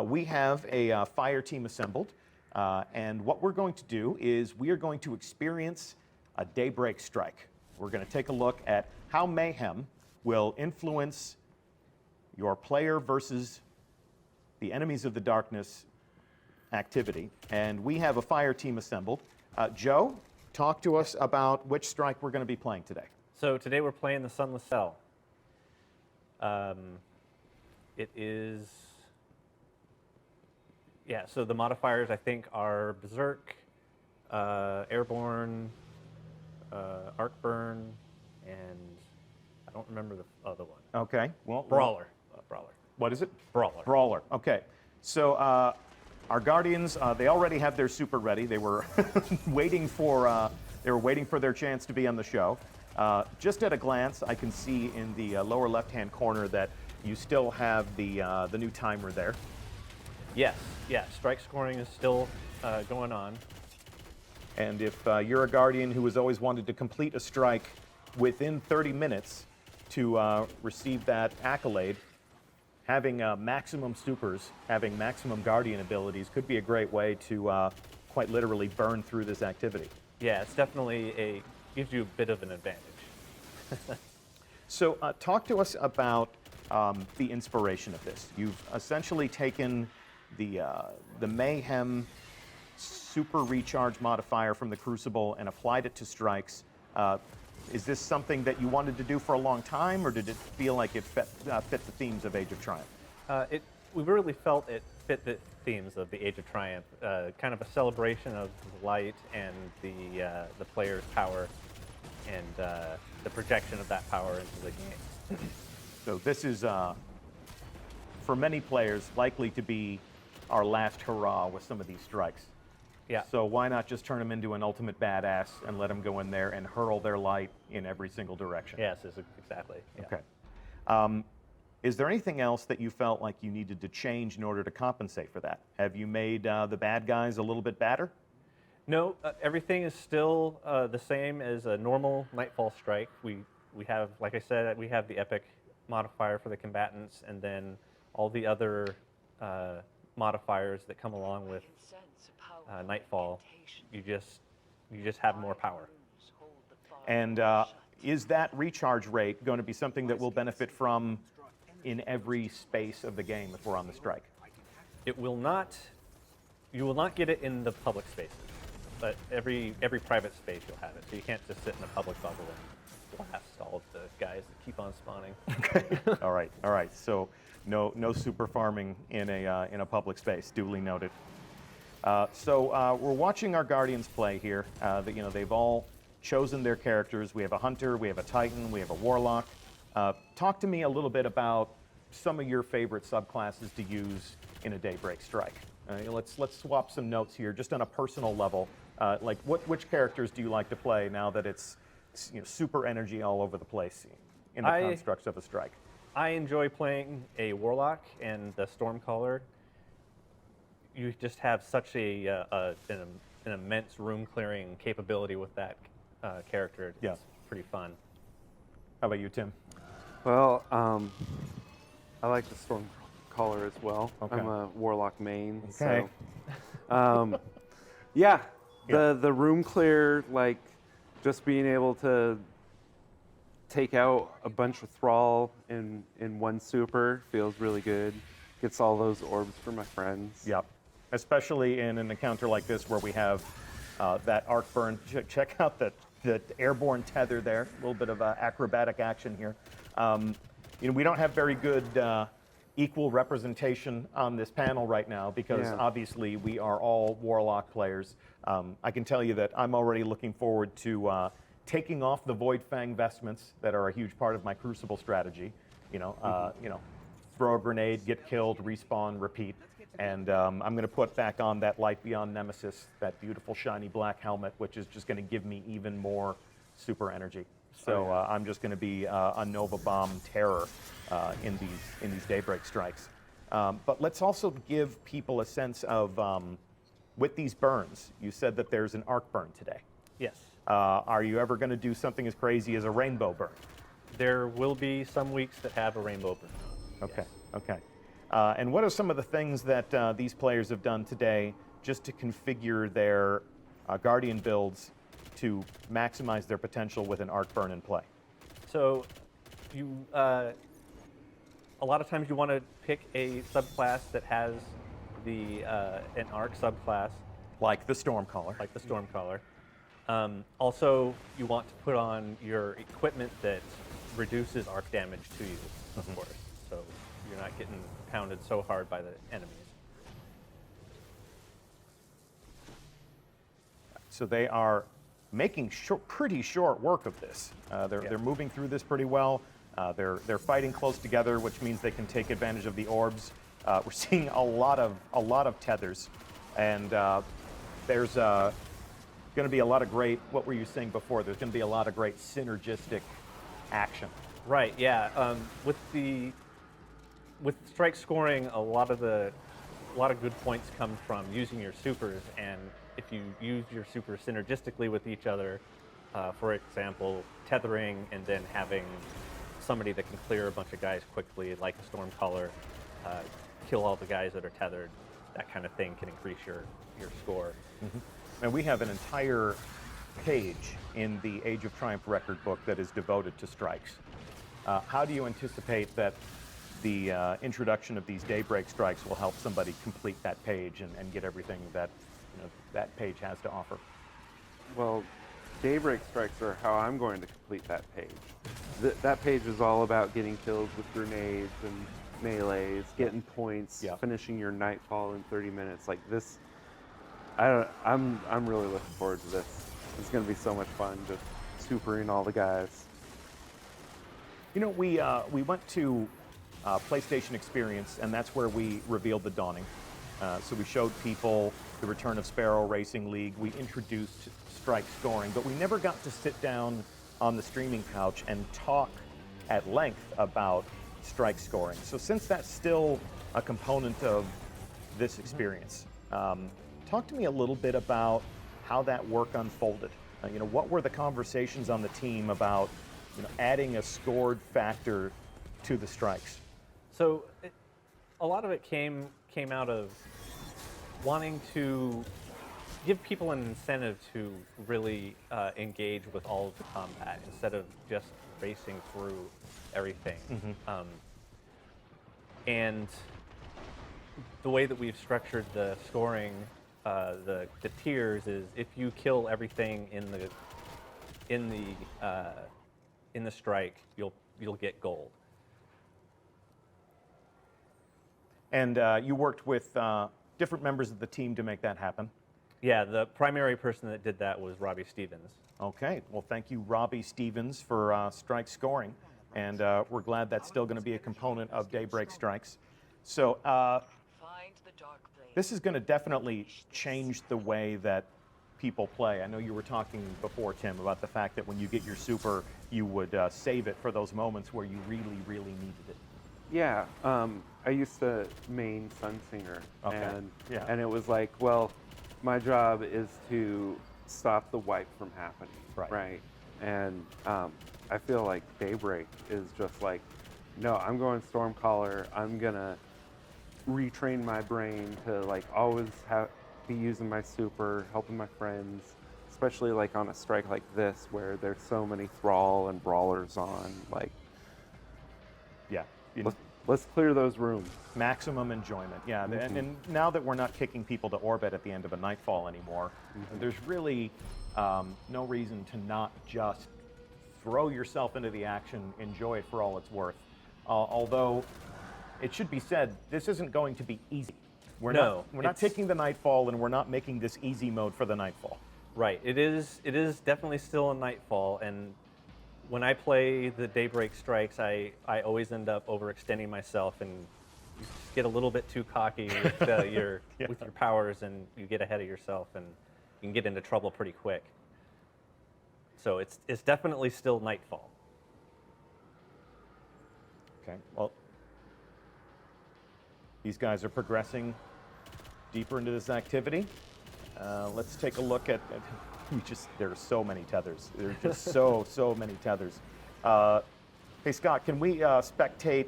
We have a fire team assembled, and what we're going to do is we are going to experience a daybreak strike. We're going to take a look at how mayhem will influence your player versus the enemies of the darkness activity. And we have a fire team assembled. Joe, talk to us about which strike we're going to be playing today. So today we're playing the Sunless Cell. It is, yeah, so the modifiers I think are Berserk, Airborne, Arcburn, and I don't remember the other one. Okay. Well, Brawler. Brawler. What is it? Brawler. Brawler. Okay. So our Guardians, they already have their super ready. They were waiting for their chance to be on the show. Just at a glance, I can see in the lower left-hand corner that you still have the new timer there. Yes. Yeah. Strike scoring is still going on. And if you're a Guardian who has always wanted to complete a strike within 30 minutes to receive that accolade, having maximum supers, having maximum Guardian abilities could be a great way to quite literally burn through this activity. Yeah, it's definitely gives you a bit of an advantage. So talk to us about the inspiration of this. You've essentially taken the Mayhem super recharge modifier from the Crucible and applied it to strikes. Is this something that you wanted to do for a long time, or did it feel like it fit the themes of Age of Triumph? We really felt it fit the themes of the Age of Triumph, kind of a celebration of light and the player's power and the projection of that power into the game. So this is, for many players, likely to be our last hurrah with some of these strikes. Yeah. So why not just turn them into an ultimate badass and let them go in there and hurl their light in every single direction? Yes, exactly. Yeah. Okay. Is there anything else that you felt like you needed to change in order to compensate for that? Have you made the bad guys a little bit badder? No, everything is still the same as a normal Nightfall strike. We have, like I said, we have the epic modifier for the combatants, and then all the other modifiers that come along with Nightfall. You just have more power. And is that recharge rate going to be something that we'll benefit from in every space of the game if we're on the strike? It will not. You will not get it in the public spaces, but every private space you'll have it. So you can't just sit in a public bubble and blast all of the guys that keep on spawning. Okay. All right. So no super farming in a public space. Duly noted. So we're watching our Guardians play here. They've all chosen their characters. We have a Hunter, we have a Titan, we have a Warlock. Talk to me a little bit about some of your favorite subclasses to use in a Daybreak strike. Let's swap some notes here, just on a personal level. Like which characters do you like to play now that it's super energy all over the place in the constructs of a strike? I enjoy playing a Warlock and the Stormcaller. You just have such an immense room clearing capability with that character. It's yeah. Pretty fun. How about you, Tim? Well, I like the Stormcaller as well. Okay. I'm a Warlock main. Okay. So, yeah, the room clear, like just being able to take out a bunch of Thrall in one super feels really good. Gets all those orbs for my friends. Yep. Especially in an encounter like this where we have that arc burn. Check out the airborne tether there. A little bit of acrobatic action here. We don't have very good equal representation on this panel right now because obviously we are all Warlock players. I can tell you that I'm already looking forward to taking off the Void Fang vestments that are a huge part of my Crucible strategy. Throw a grenade, get killed, respawn, repeat. And I'm going to put back on that Light Beyond Nemesis, that beautiful shiny black helmet, which is just going to give me even more super energy. So I'm just going to be a Nova Bomb terror in these Daybreak strikes. But let's also give people a sense of, with these burns, you said that there's an arc burn today. Yes. Are you ever going to do something as crazy as a rainbow burn? There will be some weeks that have a rainbow burn. Okay, yes. Okay. And what are some of the things that these players have done today just to configure their Guardian builds to maximize their potential with an arc burn in play? So you, a lot of times you want to pick a subclass that has an arc subclass, Like the Stormcaller. like the Stormcaller. Also, you want to put on your equipment that reduces arc damage to you, of course, so you're not getting pounded so hard by the enemies. So they are making pretty short work of this. They're moving through this pretty well. They're fighting close together, which means they can take advantage of the orbs. We're seeing a lot of tethers, and there's going to be a lot of great. What were you saying before? There's going to be a lot of great synergistic action. Right. Yeah. With strike scoring, a lot of good points come from using your supers, and if you use your super synergistically with each other, for example, tethering and then having somebody that can clear a bunch of guys quickly, like a Stormcaller, kill all the guys that are tethered, that kind of thing can increase your score. And we have an entire page in the Age of Triumph record book that is devoted to strikes. How do you anticipate that the introduction of these Daybreak strikes will help somebody complete that page and get everything that that page has to offer? Well, Daybreak strikes are how I'm going to complete that page. That page is all about getting kills with grenades and melees, getting points, finishing your Nightfall in 30 minutes. Like this, I'm really looking forward to this. It's going to be so much fun just supering all the guys. You know, we went to PlayStation Experience, and that's where we revealed the Dawning. So we showed people the return of Sparrow Racing League. We introduced strike scoring, but we never got to sit down on the streaming couch and talk at length about strike scoring. So since that's still a component of this experience, talk to me a little bit about how that work unfolded. What were the conversations on the team about adding a scored factor to the strikes? So a lot of it came out of wanting to give people an incentive to really engage with all of the combat instead of just racing through everything. And the way that we've structured the scoring, the tiers, is if you kill everything in the strike, you'll get gold. And you worked with different members of the team to make that happen. Yeah, the primary person that did that was Robbie Stevens. Okay, well, thank you, Robbie Stevens, for strike scoring. And we're glad that's still going to be a component of Daybreak strikes. So this is going to definitely change the way that people play. I know you were talking before, Tim, about the fact that when you get your super, you would save it for those moments where you really, really needed it. Yeah, I used to main Sunsinger, Okay. and it was like, well, my job is to stop the wipe from happening, right? And I feel like Daybreak is just like, no, I'm going Stormcaller. I'm gonna retrain my brain to like always be using my super, helping my friends, especially like on a strike like this where there's so many Thrall and Brawlers on. Like, Yeah. let's clear those rooms. Maximum enjoyment, yeah. And now that we're not kicking people to orbit at the end of a Nightfall anymore, there's really no reason to not just throw yourself into the action, enjoy it for all it's worth. Although, it should be said, this isn't going to be easy. We're not taking the Nightfall, and we're not making this easy mode for the Nightfall. Right, it is definitely still a Nightfall, and when I play the Daybreak strikes, I always end up overextending myself, and you just get a little bit too cocky with your powers, and you get ahead of yourself, and you can get into trouble pretty quick. So it's definitely still Nightfall. Okay, well, these guys are progressing deeper into this activity. Let's take a look at there are so many tethers. There are just so many tethers. Hey, Scott, can we spectate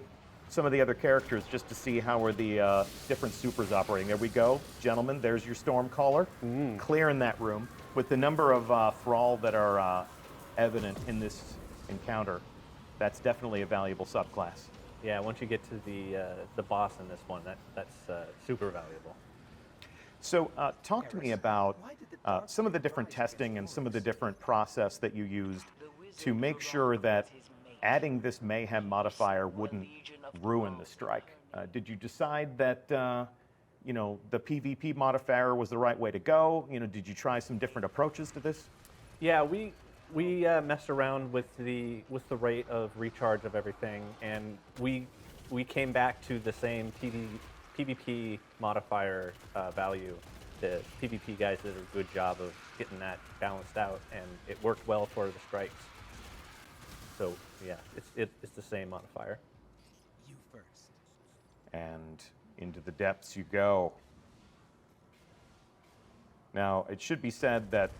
some of the other characters just to see how are the different supers operating. There we go, gentlemen. There's your Stormcaller, clearing that room. With the number of Thrall that are evident in this encounter, that's definitely a valuable subclass. Yeah, once you get to the boss in this one, that's super valuable. So talk to me about some of the different testing and some of the different process that you used to make sure that adding this mayhem modifier wouldn't ruin the strike. Did you decide that you know, the PvP modifier was the right way to go? You know, did you try some different approaches to this? Yeah, we messed around with the rate of recharge of everything, and we came back to the same PvP modifier value. The PvP guys did a good job of getting that balanced out, and it worked well for the strikes. So yeah, it's the same modifier. You first. And into the depths you go. Now, it should be said that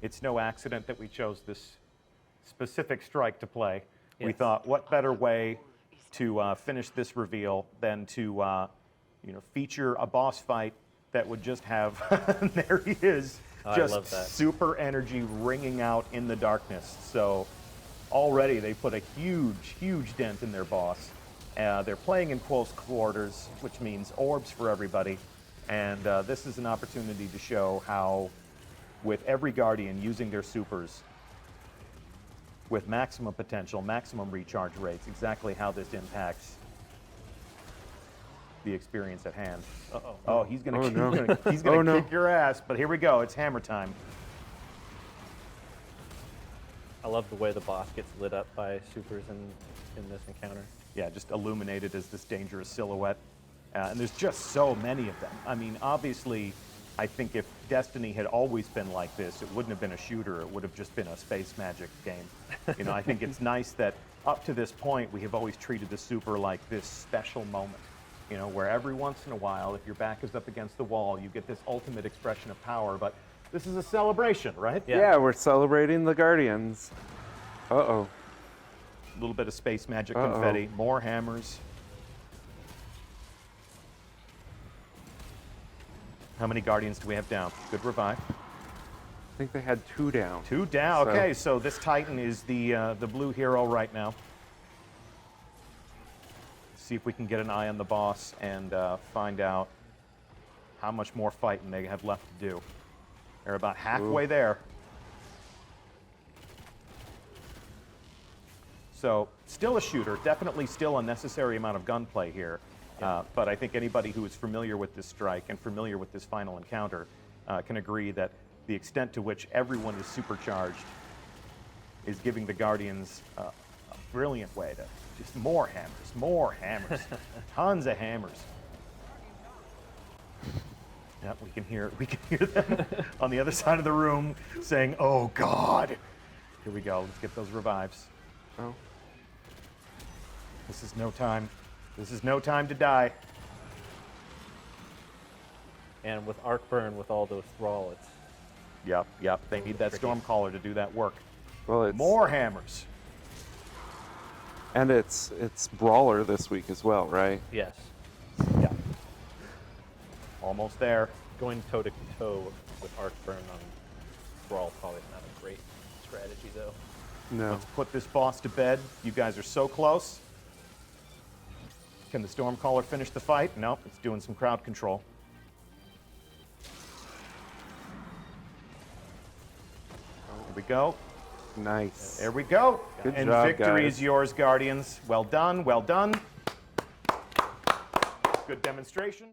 it's no accident that we chose this specific strike to play. We Yes. thought, what better way to finish this reveal than to you know, feature a boss fight that would just have, there he is, I just love that. super energy ringing out in the darkness. So already they put a huge, huge dent in their boss. They're playing in close quarters, which means orbs for everybody. And this is an opportunity to show how, with every Guardian using their supers with maximum potential, maximum recharge rates, exactly how this impacts the experience at hand. Uh-oh. Oh, he's gonna, Oh, no. he's gonna Oh, no. kick your ass. But here we go. It's hammer time. I love the way the boss gets lit up by supers in this encounter. Yeah, just illuminated as this dangerous silhouette. And there's just so many of them. I mean, obviously, I think if Destiny had always been like this, it wouldn't have been a shooter. It would have just been a space magic game. You know, I think it's nice that up to this point, we have always treated the super like this special moment. You know, where every once in a while, if your back is up against the wall, you get this ultimate expression of power. But this is a celebration, right? Yeah. Yeah, we're celebrating the Guardians. Uh-oh. A little bit of space magic Uh-oh. confetti, more hammers. How many Guardians do we have down? Good revive. I think they had 2 down. 2 down. So- Okay, so this Titan is the blue hero right now. See if we can get an eye on the boss and find out how much more fighting they have left to do. They're about halfway there. So still a shooter, definitely still a necessary amount of gunplay here. But I think anybody who is familiar with this strike and familiar with this final encounter can agree that the extent to which everyone is supercharged is giving the Guardians a brilliant way to just more hammers, tons of hammers. Yep, we can hear them on the other side of the room saying, "Oh God!" Here we go. Let's get those revives. Oh. This is no time. This is no time to die. And with Arc Burn, with all those Thrall, it's Yep. They need that Tricky. Stormcaller to do that work. Well, it's More hammers. and it's Brawler this week as well, right? yes, Yeah. Almost there. going toe to toe with Arc Burn on Thrall probably not a great strategy though. No. Let's put this boss to bed. You guys are so close. Can the Stormcaller finish the fight? Nope, it's doing some crowd control. Here we go. Nice. There we go. Good And job, victory guys. is yours, Guardians. Well done, well done. Good demonstration.